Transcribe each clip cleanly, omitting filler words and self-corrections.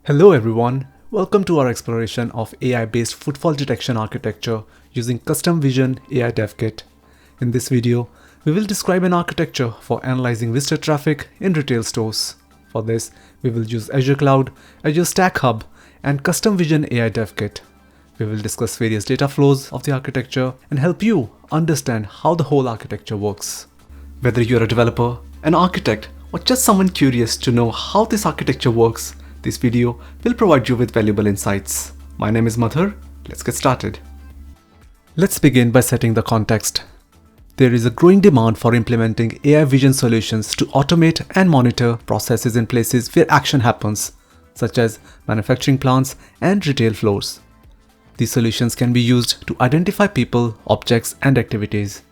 Hello everyone, welcome to our exploration of AI-based footfall detection architecture using custom vision AI dev kit. In this video, we will describe an architecture for analyzing visitor traffic in retail stores. For this, we will use Azure Cloud, Azure Stack Hub, and custom vision AI dev kit. We will discuss various data flows of the architecture and help you understand how the whole architecture works. Whether you're a developer, an architect, or just someone curious to know how this architecture works, this video will provide you with valuable insights. My name is Madhur. Let's get started. Let's begin by setting the context. There is a growing demand for implementing AI vision solutions to automate and monitor processes in places where action happens, such as manufacturing plants and retail floors. These solutions can be used to identify people, objects, and activities.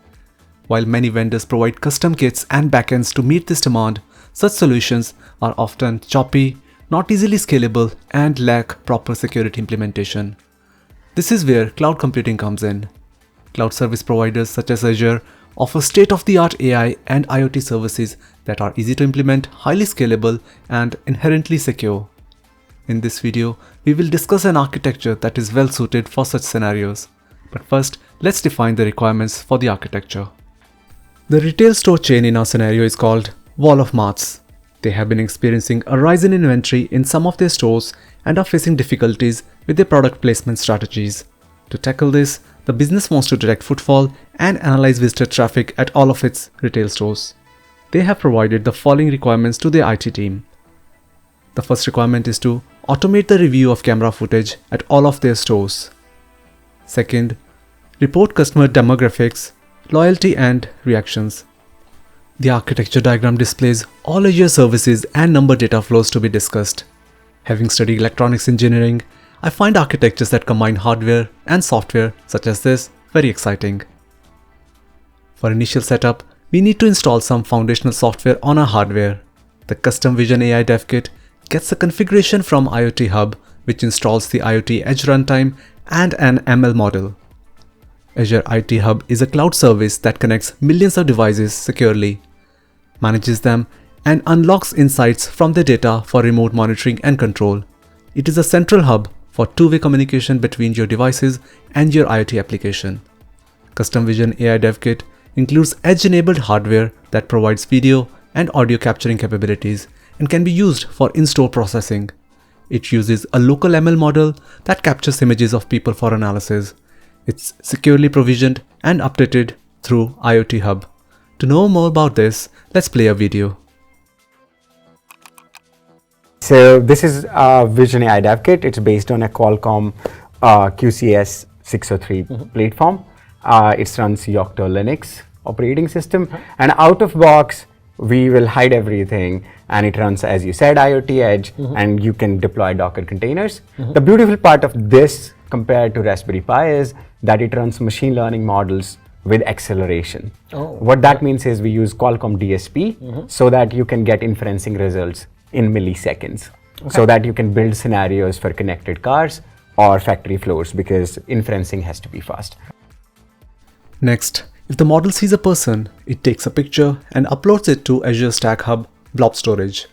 While many vendors provide custom kits and backends to meet this demand, such solutions are often choppy, not easily scalable, and lack proper security implementation. This is where cloud computing comes in. Cloud service providers such as Azure offer state-of-the-art AI and IoT services that are easy to implement, highly scalable, and inherently secure. In this video, we will discuss an architecture that is well suited for such scenarios. But first, let's define the requirements for the architecture. The retail store chain in our scenario is called Wall of Marts. They have been experiencing a rise in inventory in some of their stores and are facing difficulties with their product placement strategies. To tackle this, the business wants to detect footfall and analyze visitor traffic at all of its retail stores. They have provided the following requirements to their IT team. The first requirement is to automate the review of camera footage at all of their stores. Second, report customer demographics, loyalty, and reactions. The architecture diagram displays all Azure services and number data flows to be discussed. Having studied electronics engineering, I find architectures that combine hardware and software such as this very exciting. For initial setup, we need to install some foundational software on our hardware. The custom vision AI dev kit gets a configuration from IoT Hub, which installs the IoT Edge runtime and an ML model. Azure IoT Hub is a cloud service that connects millions of devices securely, manages them, and unlocks insights from the data for remote monitoring and control. It is a central hub for two-way communication between your devices and your IoT application. Custom Vision AI Dev Kit includes edge-enabled hardware that provides video and audio capturing capabilities and can be used for in-store processing. It uses a local ML model that captures images of people for analysis. It's securely provisioned and updated through IoT Hub. To know more about this, let's play a video. So this is a Vision AI Dev Kit. It's based on a Qualcomm QCS 603 platform. It runs Yocto Linux operating system, and out of box we will hide everything, and it runs, as you said, IoT Edge, and you can deploy Docker containers. The beautiful part of this compared to Raspberry Pi is that it runs machine learning models with acceleration. What that means is we use Qualcomm DSP so that you can get inferencing results in milliseconds, so that you can build scenarios for connected cars or factory floors, because inferencing has to be fast. Next, if the model sees a person, it takes a picture and uploads it to Azure Stack Hub blob storage.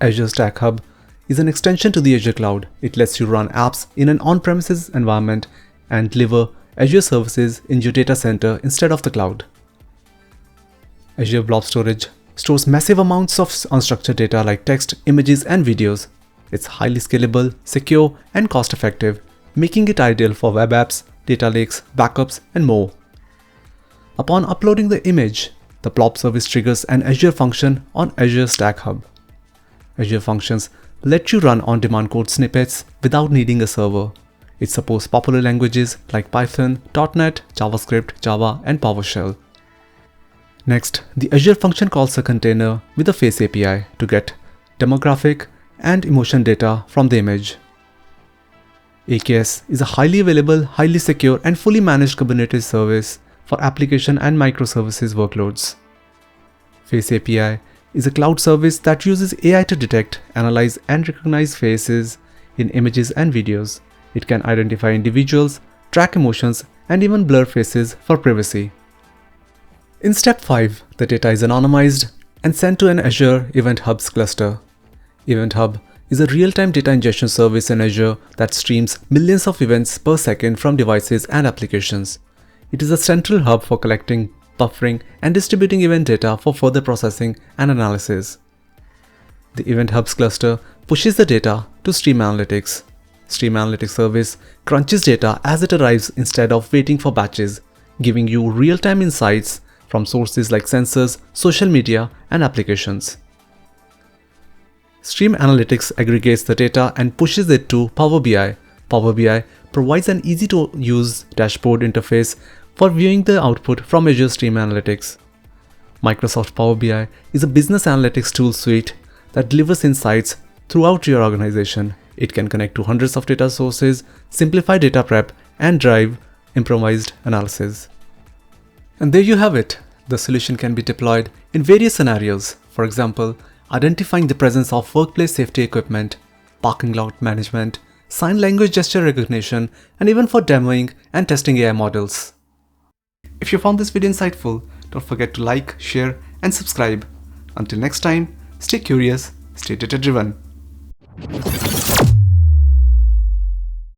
Azure Stack Hub is an extension to the Azure Cloud. It lets you run apps in an on-premises environment and deliver Azure services in your data center instead of the cloud. Azure Blob Storage stores massive amounts of unstructured data like text, images, and videos. It's highly scalable, secure, and cost-effective, making it ideal for web apps, data lakes, backups, and more. Upon uploading the image, the blob service triggers an Azure function on Azure Stack Hub. Azure functions let you run on-demand code snippets without needing a server. It supports popular languages like Python, .NET, JavaScript, Java, and PowerShell. Next, the Azure function calls a container with a face API to get demographic and emotion data from the image. AKS is a highly available, highly secure, and fully managed Kubernetes service for application and microservices workloads. Face API is a cloud service that uses AI to detect, analyze, and recognize faces in images and videos. It can identify individuals, track emotions, and even blur faces for privacy. In step 5, the data is anonymized and sent to an Azure Event Hub's cluster. Event Hub is a real-time data ingestion service in Azure that streams millions of events per second from devices and applications. It is a central hub for collecting, buffering, and distributing event data for further processing and analysis. The Event Hubs cluster pushes the data to Stream Analytics. Stream Analytics service crunches data as it arrives instead of waiting for batches, giving you real-time insights from sources like sensors, social media, and applications. Stream Analytics aggregates the data and pushes it to Power BI. Power BI provides an easy-to-use dashboard interface for viewing the output from Azure Stream Analytics. Microsoft Power BI is a business analytics tool suite that delivers insights throughout your organization. It can connect to hundreds of data sources, simplify data prep, and drive improvised analysis. And there you have it. The solution can be deployed in various scenarios. For example, identifying the presence of workplace safety equipment, parking lot management, sign language gesture recognition, and even for demoing and testing AI models. If you found this video insightful, don't forget to like, share, and subscribe. Until next time, stay curious, stay data-driven.